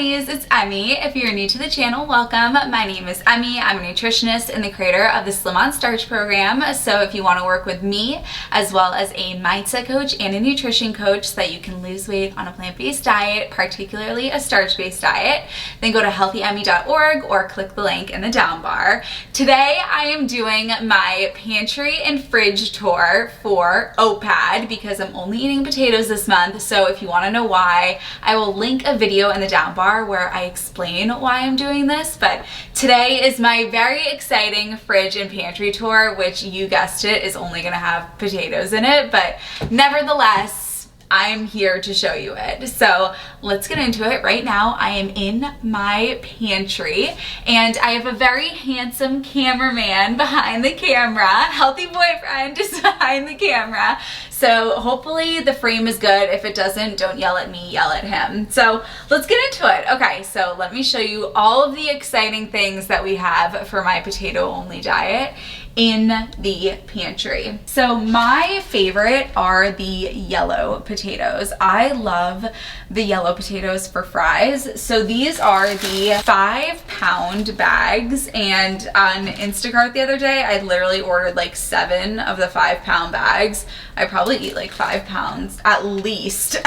Hunnies, it's Emmie. If you're new to the channel, welcome. My name is Emmie. I'm a nutritionist and the creator of the Slim on Starch program. So if you want to work with me, as well as a mindset coach and a nutrition coach so that you can lose weight on a plant-based diet, particularly a starch-based diet, then go to healthyemmie.org or click the link in the down bar. Today I am doing my pantry and fridge tour for OPAD because I'm only eating potatoes this month. So if you want to know why, I will link a video in the down bar where I explain why I'm doing this. But today is my very exciting fridge and pantry tour, which you guessed it is only going to have potatoes in it, but nevertheless I'm here to show you it. So let's get into it. Right now I am in my pantry and I have a very handsome cameraman behind the camera. Healthy boyfriend is behind the camera. So hopefully the frame is good. If it doesn't, don't yell at me, yell at him. So let's get into it. Okay, so let me show you all of the exciting things that we have for my potato only diet in the pantry. So my favorite are the yellow potatoes. I love the yellow potatoes for fries. So these are the 5-pound bags, and on Instacart the other day I literally ordered like 7 of the 5-pound bags. I probably eat like 5 pounds at least of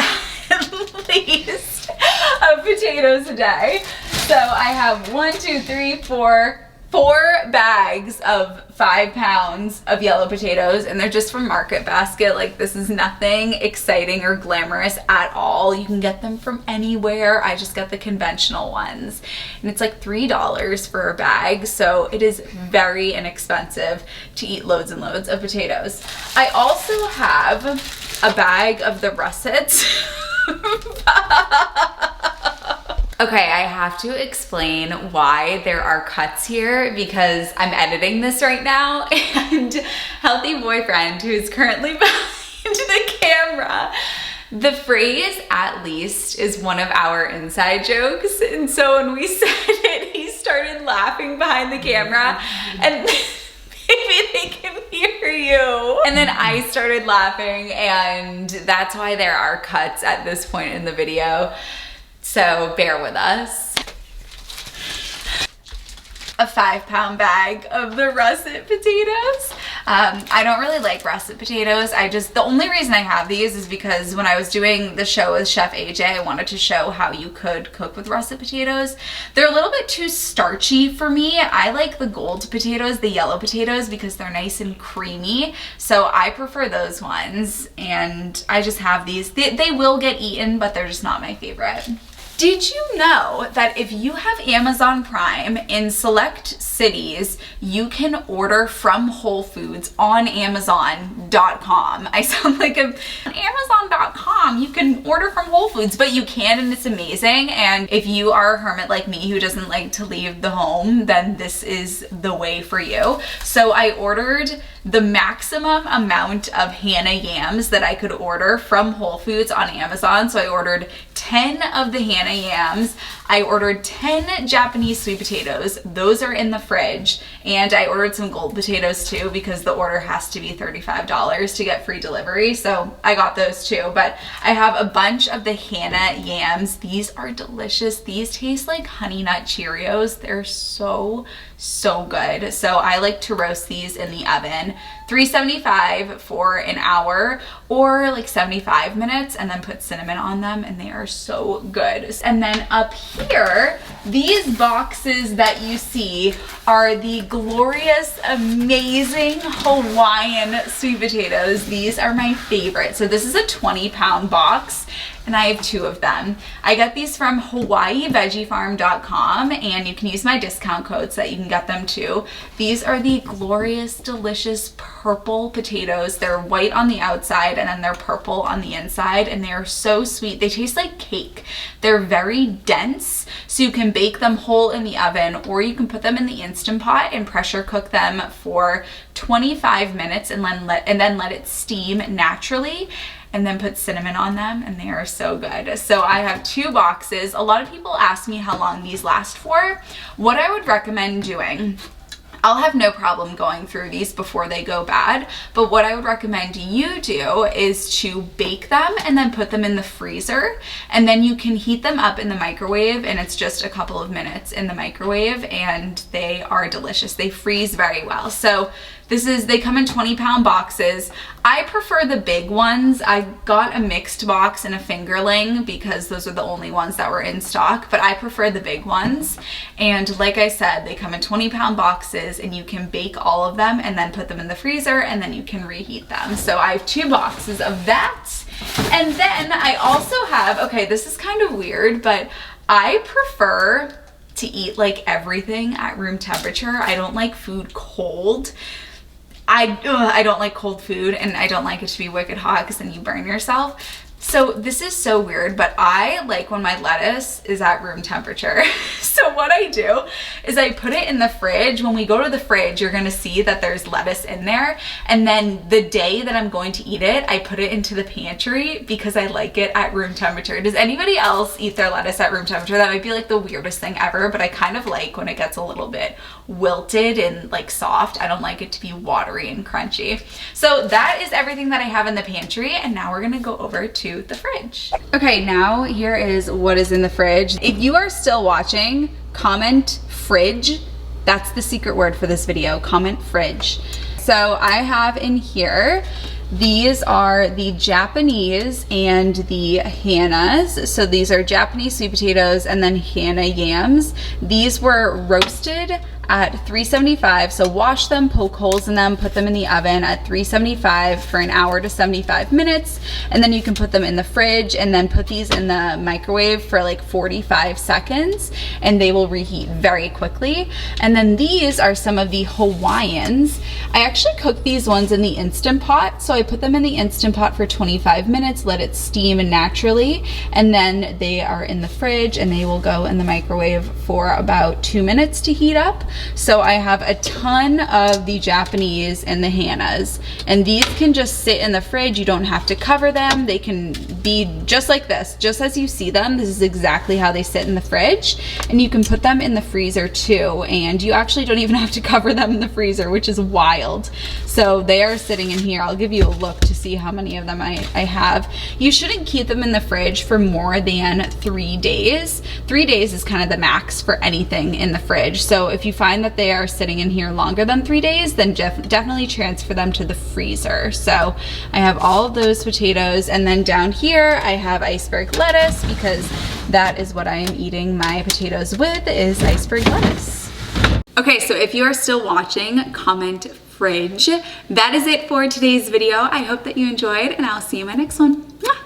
potatoes a day. So I have 4 bags of 5 pounds of yellow potatoes, and they're just from Market Basket. Like, this is nothing exciting or glamorous at all. You can get them from anywhere. I just got the conventional ones, and it's like $3 for a bag, so it is very inexpensive to eat loads and loads of potatoes. I also have a bag of the RUSSET. Okay, I have to explain why there are cuts here because I'm editing this right now, and Healthy Boyfriend, who is currently behind the camera, the phrase "at least" is one of our inside jokes, and so when we said it, he started laughing behind the camera, and maybe they can hear you. And then I started laughing, and that's why there are cuts at this point in the video. So bear with us. A 5-pound bag of the russet potatoes. I don't really like russet potatoes. The only reason I have these is because when I was doing the show with Chef AJ, I wanted to show how you could cook with russet potatoes. They're a little bit too starchy for me. I like the gold potatoes, the yellow potatoes, because they're nice and creamy. So I prefer those ones, and I just have these. They will get eaten, but they're just not my favorite. Did you know that if you have Amazon Prime in select cities, you can order from Whole Foods on Amazon.com? I sound like on Amazon.com, you can order from Whole Foods, but you can, and it's amazing. And if you are a hermit like me who doesn't like to leave the home, then this is the way for you. So I ordered the maximum amount of Hannah yams that I could order from Whole Foods on Amazon. So I ordered 10 of the Hannah yams. I ordered 10 Japanese sweet potatoes. Those are in the fridge. And I ordered some gold potatoes too because the order has to be $35 to get free delivery. So I got those too. But I have a bunch of the Hannah yams. These are delicious. These taste like Honey Nut Cheerios. They're so good. So I like to roast these in the oven. $3.75 for an hour or like 75 minutes, and then put cinnamon on them, and they are so good. And then up here, these boxes that you see are the glorious, amazing Hawaiian sweet potatoes. These are my favorite. So this is a 20-pound box, and I have 2 of them. I got these from HawaiiVeggieFarm.com, and you can use my discount code so that you can get them too. These are the glorious, delicious purple potatoes. They're white on the outside and then they're purple on the inside, and they are so sweet. They taste like cake. They're very dense, so you can bake them whole in the oven, or you can put them in the Instant Pot and pressure cook them for 25 minutes and then let it steam naturally, and then put cinnamon on them, and they are so good. So I have 2 boxes. A lot of people ask me how long these last for. What I would recommend doing I'll have no problem going through these before they go bad, but what I would recommend you do is to bake them and then put them in the freezer, and then you can heat them up in the microwave, and it's just a couple of minutes in the microwave, and they are delicious. They freeze very well. So they come in 20-pound boxes. I prefer the big ones. I got a mixed box and a fingerling because those are the only ones that were in stock, but I prefer the big ones. And like I said, they come in 20-pound boxes, and you can bake all of them and then put them in the freezer, and then you can reheat them. So I have 2 boxes of that. And then I also have, okay, this is kind of weird, but I prefer to eat like everything at room temperature. I don't like food cold. I don't like cold food, and I don't like it to be wicked hot because then you burn yourself. So this is so weird, but I like when my lettuce is at room temperature. So what I do is I put it in the fridge. When we go to the fridge, you're gonna see that there's lettuce in there. And then the day that I'm going to eat it, I put it into the pantry because I like it at room temperature. Does anybody else eat their lettuce at room temperature? That might be like the weirdest thing ever, but I kind of like when it gets a little bit wilted and like soft. I don't like it to be watery and crunchy. So that is everything that I have in the pantry, and now we're gonna go over to the fridge. Okay, now here is what is in the fridge. If you are still watching, comment fridge. That's the secret word for this video, comment fridge. So I have in here, these are the Japanese and the Hannahs. So these are Japanese sweet potatoes and then Hannah yams. These were roasted at 375, so wash them, poke holes in them, put them in the oven at 375 for an hour to 75 minutes, and then you can put them in the fridge and then put these in the microwave for like 45 seconds, and they will reheat very quickly. And then these are some of the Hawaiians. I actually cook these ones in the Instant Pot, so I put them in the Instant Pot for 25 minutes, let it steam naturally, and then they are in the fridge, and they will go in the microwave for about 2 minutes to heat up. So I have a ton of the Japanese and the Hannahs, and these can just sit in the fridge. You don't have to cover them. They can be just like this, just as you see them. This is exactly how they sit in the fridge, and you can put them in the freezer too, and you actually don't even have to cover them in the freezer, which is wild. So they are sitting in here. I'll give you a look to see how many of them I have. You shouldn't keep them in the fridge for more than 3 days. 3 days is kind of the max for anything in the fridge. So if you find that they are sitting in here longer than 3 days, then definitely transfer them to the freezer. So I have all of those potatoes, and then down here I have iceberg lettuce because that is what I am eating my potatoes with, is iceberg lettuce. Okay, so if you are still watching, comment fridge. That is it for today's video. I hope that you enjoyed, and I'll see you in my next one. Mwah!